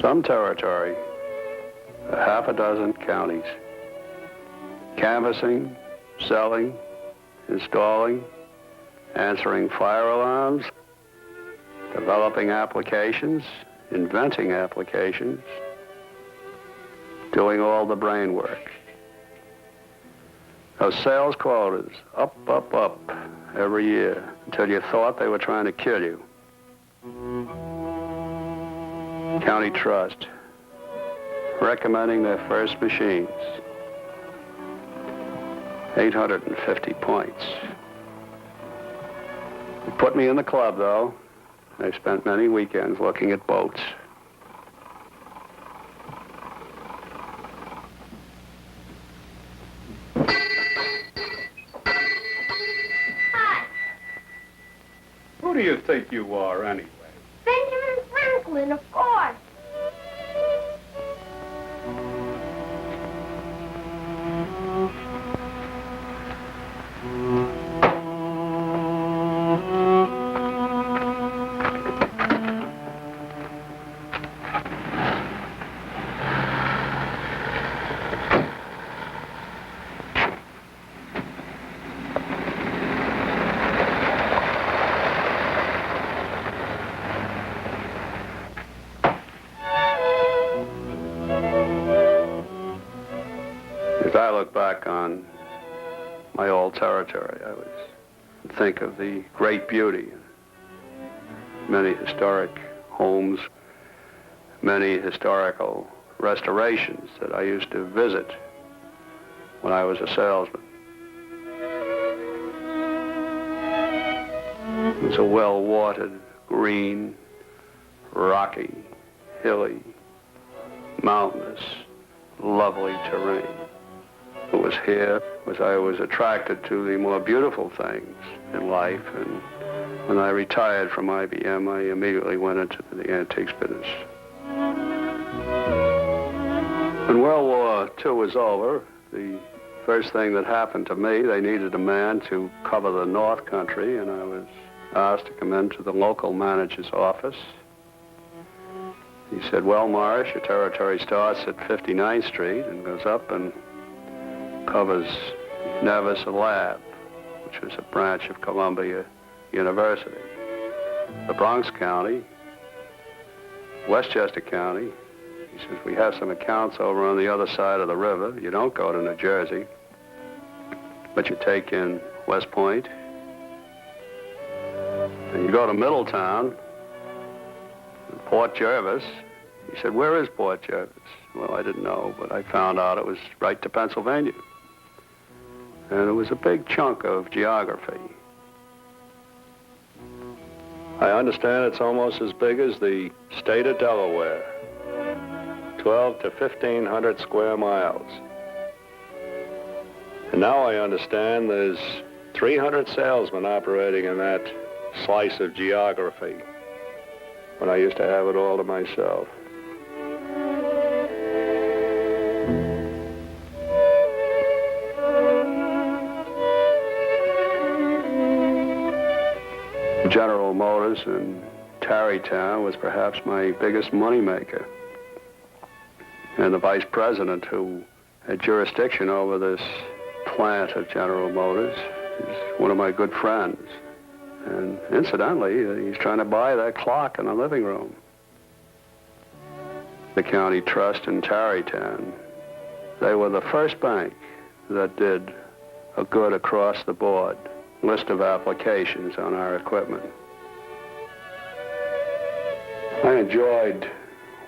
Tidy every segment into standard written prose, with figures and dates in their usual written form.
some territory, a half a dozen counties, canvassing, selling, installing, answering fire alarms, developing applications, inventing applications, doing all the brain work. Those sales quotas, up, up, up, every year, until you thought they were trying to kill you. County Trust, recommending their first machines. 850 points. They put me in the club, though. I spent many weekends looking at boats. Hi. Who do you think you are, anyway? Benjamin Franklin, of course. As I look back on my old territory, I would think of the great beauty, many historic homes, many historical restorations that I used to visit when I was a salesman. It's a well-watered, green, rocky, hilly, mountainous, lovely terrain. It was here as I was attracted to the more beautiful things in life, and when I retired from IBM, I immediately went into the antiques business. When World War II was over, the first thing that happened to me, they needed a man to cover the North Country, and I was asked to come into the local manager's office. He said, well, Morris, your territory starts at 59th Street and goes up and covers Nevis Lab, which was a branch of Columbia University. The Bronx County, Westchester County. He says, we have some accounts over on the other side of the river. You don't go to New Jersey, but you take in West Point, and you go to Middletown, Port Jervis. He said, where is Port Jervis? Well, I didn't know, but I found out it was right to Pennsylvania. And it was a big chunk of geography. I understand it's almost as big as the state of Delaware. 12 to 1,500 square miles. And now I understand there's 300 salesmen operating in that slice of geography, when I used to have it all to myself. General Motors in Tarrytown was perhaps my biggest moneymaker. And the vice president who had jurisdiction over this plant of General Motors is one of my good friends. And incidentally, he's trying to buy that clock in the living room. The County Trust in Tarrytown, they were the first bank that did a good across-the-board list of applications on our equipment. I enjoyed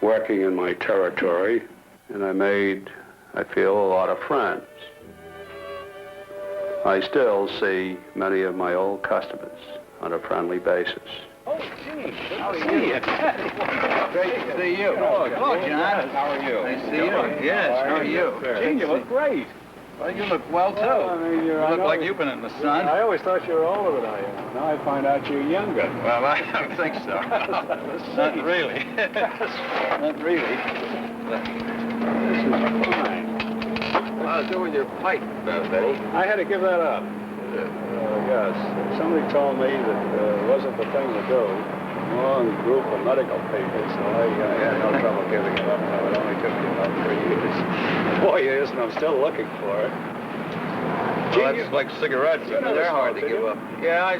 working in my territory, and I made, I feel, a lot of friends. I still see many of my old customers on a friendly basis. Oh, gee, how are you? Great to see you. Oh, hello, John. How are you? Nice to see you. Yes, how are you? Gee, you look great. Well, you look well, too. Well, I mean, you look like you've been in the sun. I always thought you were older than I am. Now I find out you're younger. Well, I don't think so. Not really. Not really. This is fine. How's it doing with your pipe, Benny? I had to give that up. Yes. Somebody told me that it wasn't the thing to do. long group of medical people, so I had no trouble giving it up. No, it only took me about 3 years. 4 years, and I'm still looking for it. Well, that's like cigarettes. They're hard to give up. Yeah, I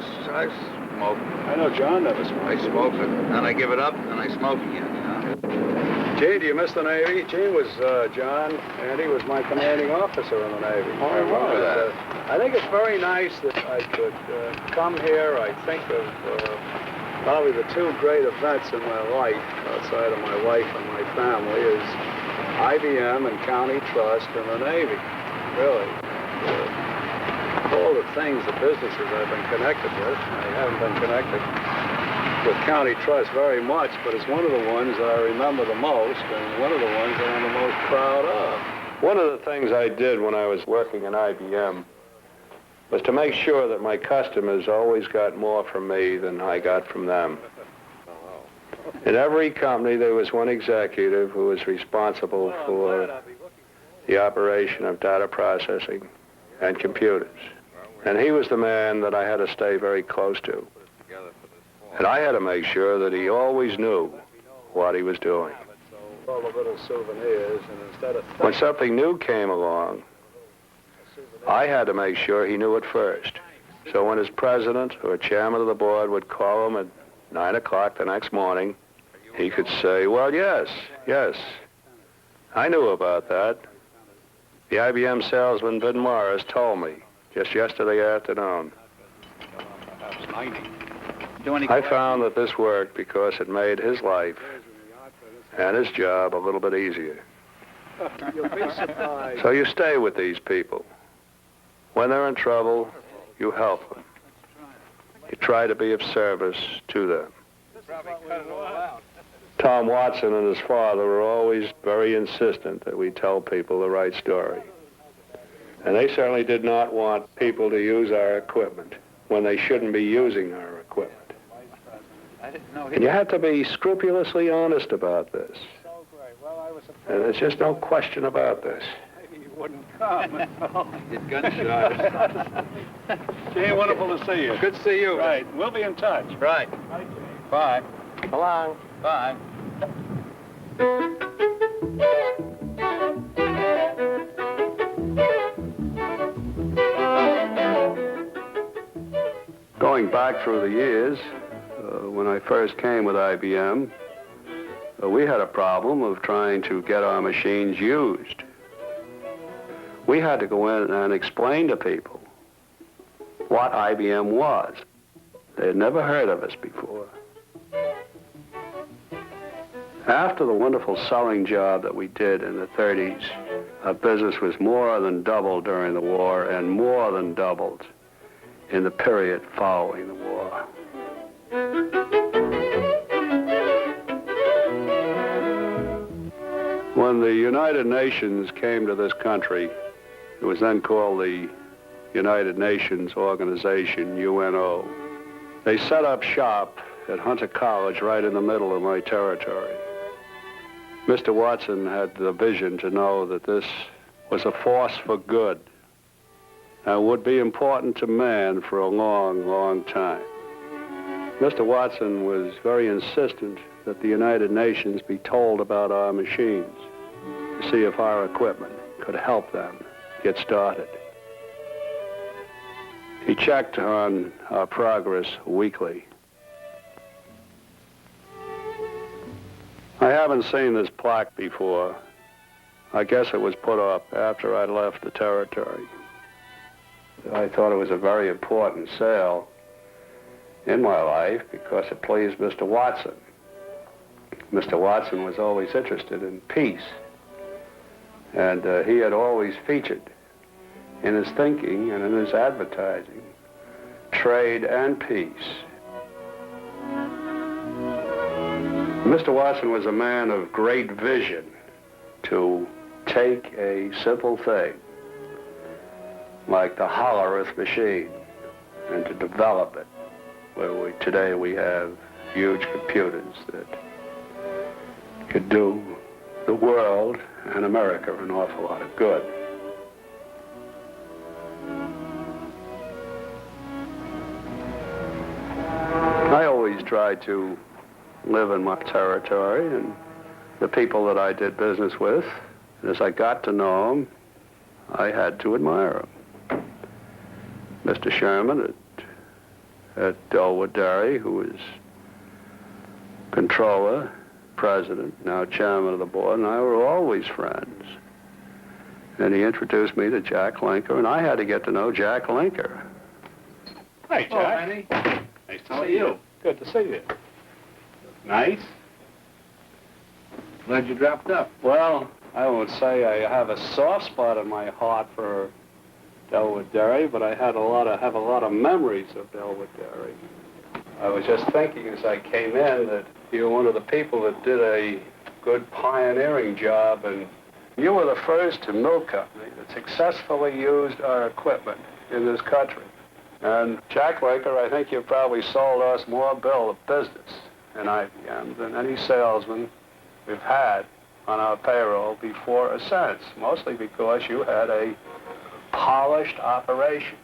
smoke. I know John never smoked. I smoke it, and I give it up, and I smoke again, you know? Gene, do you miss the Navy? Gene was, John, and he was my commanding officer in the Navy. Oh, I remember that. I think it's very nice that I could come here. I think of probably the two great events in my life, outside of my wife and my family, is IBM and County Trust in the Navy. Really. All the things, the businesses I've been connected with, I haven't been connected with County Trust very much, but it's one of the ones that I remember the most, and one of the ones that I'm the most proud of. One of the things I did when I was working in IBM was to make sure that my customers always got more from me than I got from them. In every company, there was one executive who was responsible for the operation of data processing and computers. And he was the man that I had to stay very close to. And I had to make sure that he always knew what he was doing. All the little souvenirs, and instead of when something new came along, I had to make sure he knew it first. So when his president or chairman of the board would call him at 9 o'clock the next morning, he could say, well, yes, I knew about that. The IBM salesman, Vin Morris, told me just yesterday afternoon. I found that this worked because it made his life and his job a little bit easier. So you stay with these people. When they're in trouble, you help them. You try to be of service to them. Tom Watson and his father were always very insistent that we tell people the right story. And they certainly did not want people to use our equipment when they shouldn't be using our equipment. And you have to be scrupulously honest about this. And there's just no question about this. He wouldn't come. Get gunshot. Gee, wonderful to see you. Good to see you. Right. We'll be in touch. Right. Bye. So long. Bye. Going back through the years, when I first came with IBM, we had a problem of trying to get our machines used. We had to go in and explain to people what IBM was. They had never heard of us before. After the wonderful selling job that we did in the 30s, our business was more than doubled during the war and more than doubled in the period following the war. When the United Nations came to this country, it was then called the United Nations Organization, UNO. They set up shop at Hunter College right in the middle of my territory. Mr. Watson had the vision to know that this was a force for good and would be important to man for a long, long time. Mr. Watson was very insistent that the United Nations be told about our machines to see if our equipment could help them get started. He checked on our progress weekly. I haven't seen this plaque before. I guess it was put up after I left the territory. I thought it was a very important sale in my life because it pleased Mr. Watson. Mr. Watson was always interested in peace, and he had always featured in his thinking and in his advertising trade and peace. Mr. Watson was a man of great vision to take a simple thing like the Hollerith machine and to develop it, where today we have huge computers that could do the world and America an awful lot of good. I always try to live in my territory and the people that I did business with. And as I got to know them, I had to admire them. Mr. Sherman at Dellwood Dairy, who was controller, president, now chairman of the board, and I were always friends. And he introduced me to Jack Linker, and I had to get to know Jack Linker. Hi, Jack. Oh, Benny. Nice to How are see you. you? Good to see you. Nice. Glad you dropped up. Well, I would say I have a soft spot in my heart for Dellwood Dairy, but I have a lot of memories of Dellwood Dairy. I was just thinking as I came in that you were one of the people that did a good pioneering job, and you were the first milk company that successfully used our equipment in this country. And Jack Linker, I think you probably sold us more bill of business in IBM than any salesman we've had on our payroll before or since, mostly because you had a polished operation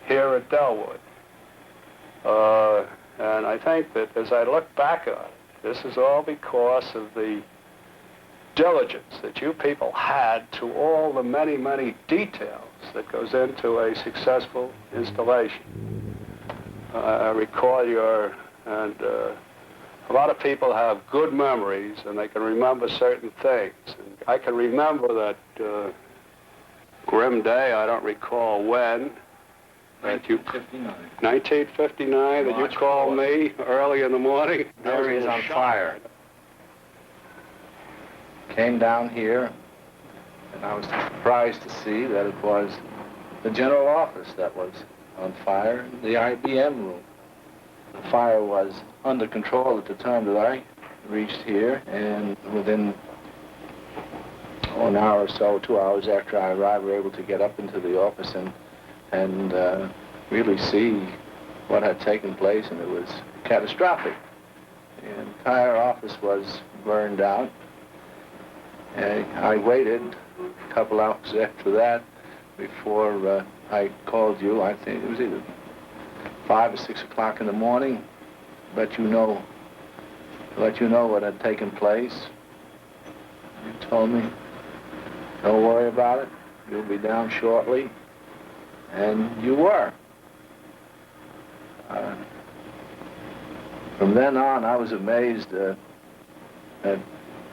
here at Dellwood. And I think that as I look back on it, this is all because of the diligence that you people had to all the many, many details that goes into a successful installation. I recall and a lot of people have good memories and they can remember certain things. And I can remember that grim day, I don't recall when, that you... 1959, that you called me early in the morning. Dairy is on fire. Came down here, and I was surprised to see that it was the general office that was on fire, the IBM room. The fire was under control at the time that I reached here, and within an hour or so, 2 hours after I arrived, we were able to get up into the office and really see what had taken place, and it was catastrophic. The entire office was burned out. I waited a couple hours after that before I called you. I think it was either 5 or 6 o'clock in the morning. Let you know what had taken place. You told me, don't worry about it. You'll be down shortly. And you were. From then on, I was amazed at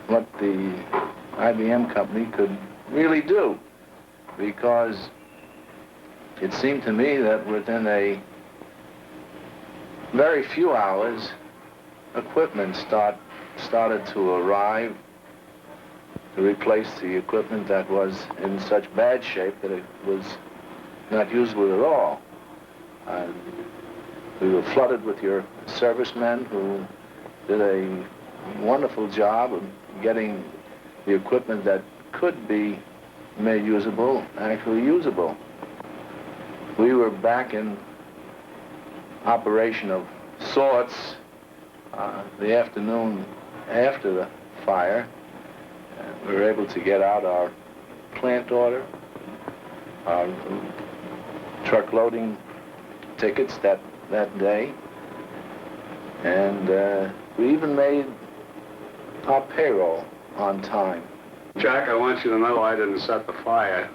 what the IBM company could really do, because it seemed to me that within a very few hours, equipment started to arrive to replace the equipment that was in such bad shape that it was not usable at all. We were flooded with your servicemen who did a wonderful job of getting the equipment that could be made usable, actually usable. We were back in operation of sorts the afternoon after the fire. We were able to get out our plant order, our truck loading tickets that day, and we even made our payroll on time. Jack, I want you to know I didn't set the fire.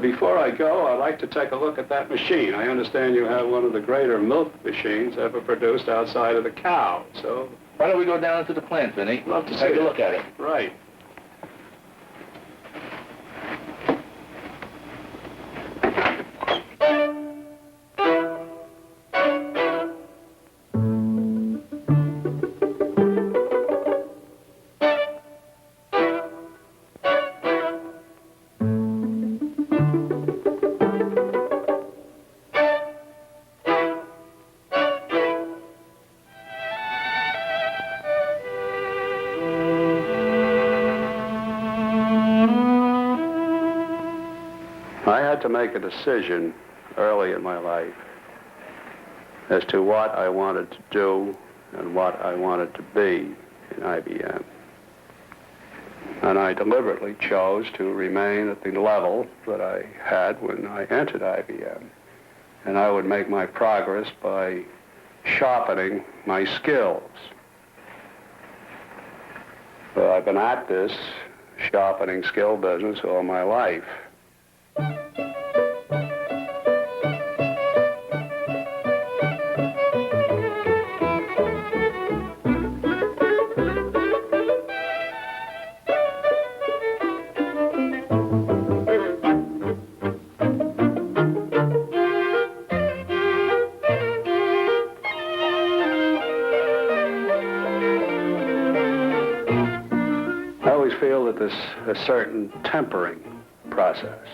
Before I go, I'd like to take a look at that machine. I understand you have one of the greater milk machines ever produced outside of the cow, so... Why don't we go down to the plant, Vinny? Love to take see a look at it. Right. To make a decision early in my life as to what I wanted to do and what I wanted to be in IBM. And I deliberately chose to remain at the level that I had when I entered IBM. And I would make my progress by sharpening my skills. Well, I've been at this sharpening skill business all my life. There's a certain tempering process.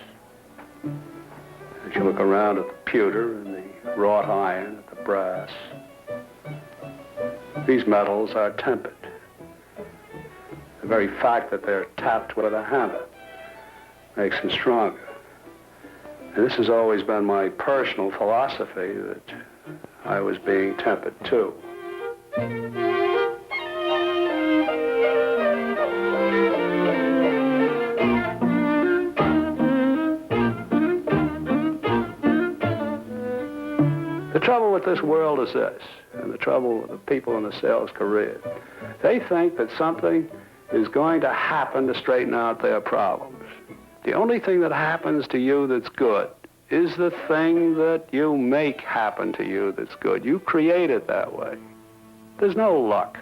As you look around at the pewter and the wrought iron, at the brass, these metals are tempered. The very fact that they're tapped with a hammer makes them stronger. And this has always been my personal philosophy, that I was being tempered too. The trouble with this world is this, and the trouble with the people in the sales career. They think that something is going to happen to straighten out their problems. The only thing that happens to you that's good is the thing that you make happen to you that's good. You create it that way. There's no luck.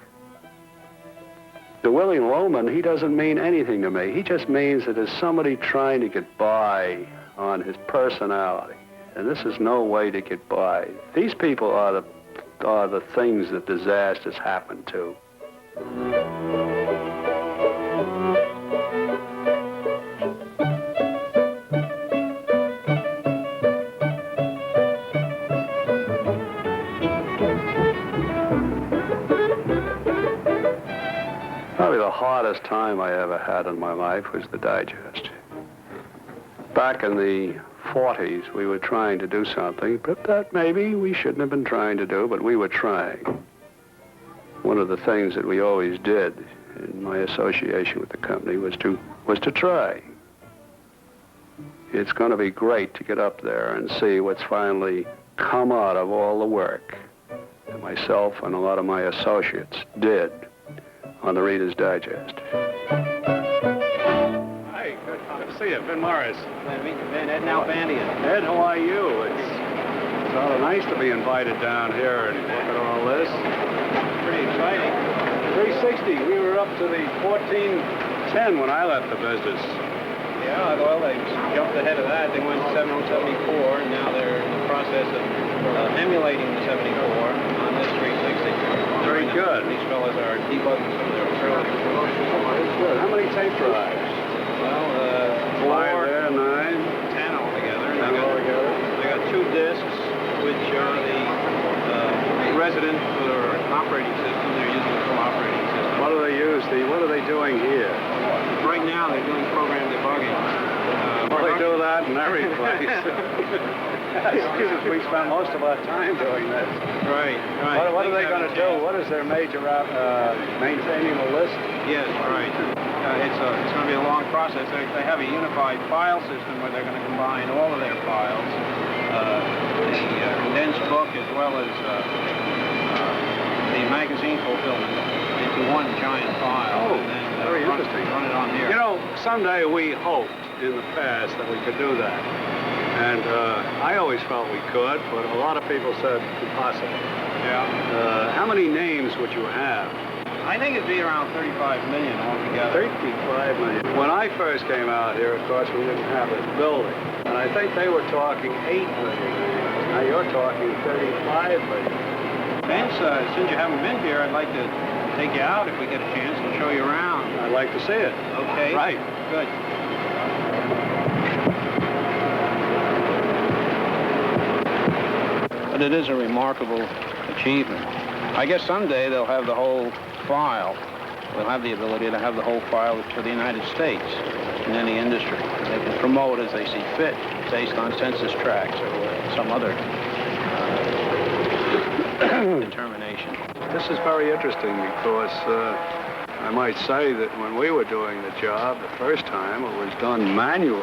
The Willie Loman, he doesn't mean anything to me. He just means that there's somebody trying to get by on his personality. And this is no way to get by. These people are the things that disasters happen to. Probably the hardest time I ever had in my life was the digest. Back in the 40s, we were trying to do something, but that maybe we shouldn't have been trying to do, but we were trying. One of the things that we always did in my association with the company was to try. It's going to be great to get up there and see what's finally come out of all the work that myself and a lot of my associates did on the Reader's Digest. See you, Ben Morris. Ben, Ed now Bandian. Ed, how are you? It's sort of nice to be invited down here and look at all this. Pretty exciting. 360, we were up to the 1410 when I left the business. Yeah, well, they jumped ahead of that. They went to 7074, and now they're in the process of emulating the 74 on this 360. Very good. These fellas are debugging some of their early. That's good. How many tape drives? Well, 5 there, 9. 10 altogether. 10 altogether. They got 2 discs, which are the resident for operating system. They're using the full operating system. What do they use? What are they doing here? Right now, they're doing program debugging. Well, they do that in every place. We spend most of our time doing this. Right. What are they going to do? What is their major maintaining the list? Yes, right. It's going to be a long process. They have a unified file system where they're going to combine all of their files, the condensed book as well as the magazine fulfillment into one giant file. Oh, and then, very interesting. Run it on here. You know, someday we hoped in the past that we could do that. And I always felt we could, but a lot of people said impossible. Yeah. How many names would you have? I think it'd be around 35 million altogether. 35 million. When I first came out here, of course, we didn't have this building. And I think they were talking 8 million. Now you're talking 35 million. Vince, since you haven't been here, I'd like to take you out if we get a chance and show you around. I'd like to see it. Okay. Right. Good. But it is a remarkable achievement. I guess someday they'll have the whole file. We'll have the ability to have the whole file for the United States in any industry. They can promote as they see fit, based on census tracts or some other determination. This is very interesting because I might say that when we were doing the job the first time, it was done manually.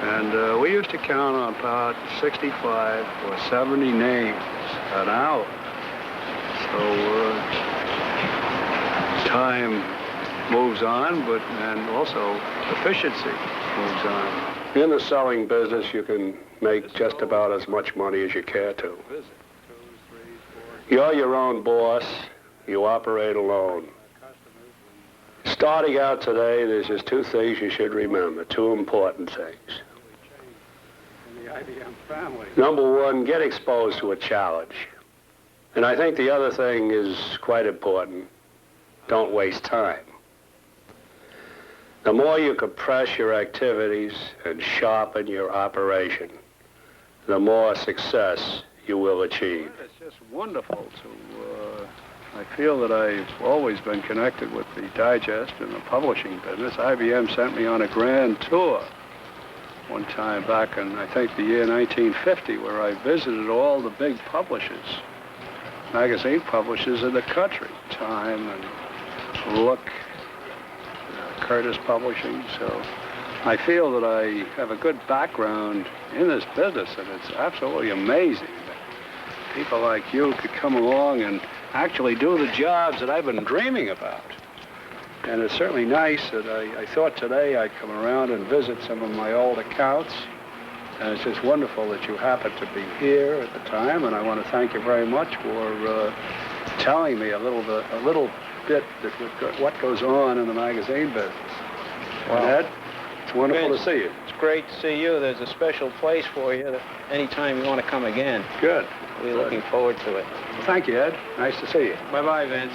And we used to count on about 65 or 70 names an hour. So time moves on, and also efficiency moves on. In the selling business, you can make just about as much money as you care to. You're your own boss. You operate alone. Starting out today, there's just two things you should remember, two important things. In the IBM family. Number one, get exposed to a challenge. And I think the other thing is quite important. Don't waste time. The more you compress your activities and sharpen your operation, the more success you will achieve. It's just wonderful to, I feel that I've always been connected with the digest and the publishing business. IBM sent me on a grand tour one time back in, I think, the year 1950, where I visited all the big publishers, magazine publishers in the country, Time and Look, Curtis Publishing. So I feel that I have a good background in this business, and it's absolutely amazing that people like you could come along and actually do the jobs that I've been dreaming about. And it's certainly nice that I thought today I'd come around and visit some of my old accounts. And it's just wonderful that you happened to be here at the time, and I want to thank you very much for telling me a little bit that what goes on in the magazine business. Well, Ed, it's wonderful to see you. It's great to see you. There's a special place for you anytime you want to come again. Good. We're looking forward to it. Thank you, Ed. Nice to see you. Bye-bye, Vince.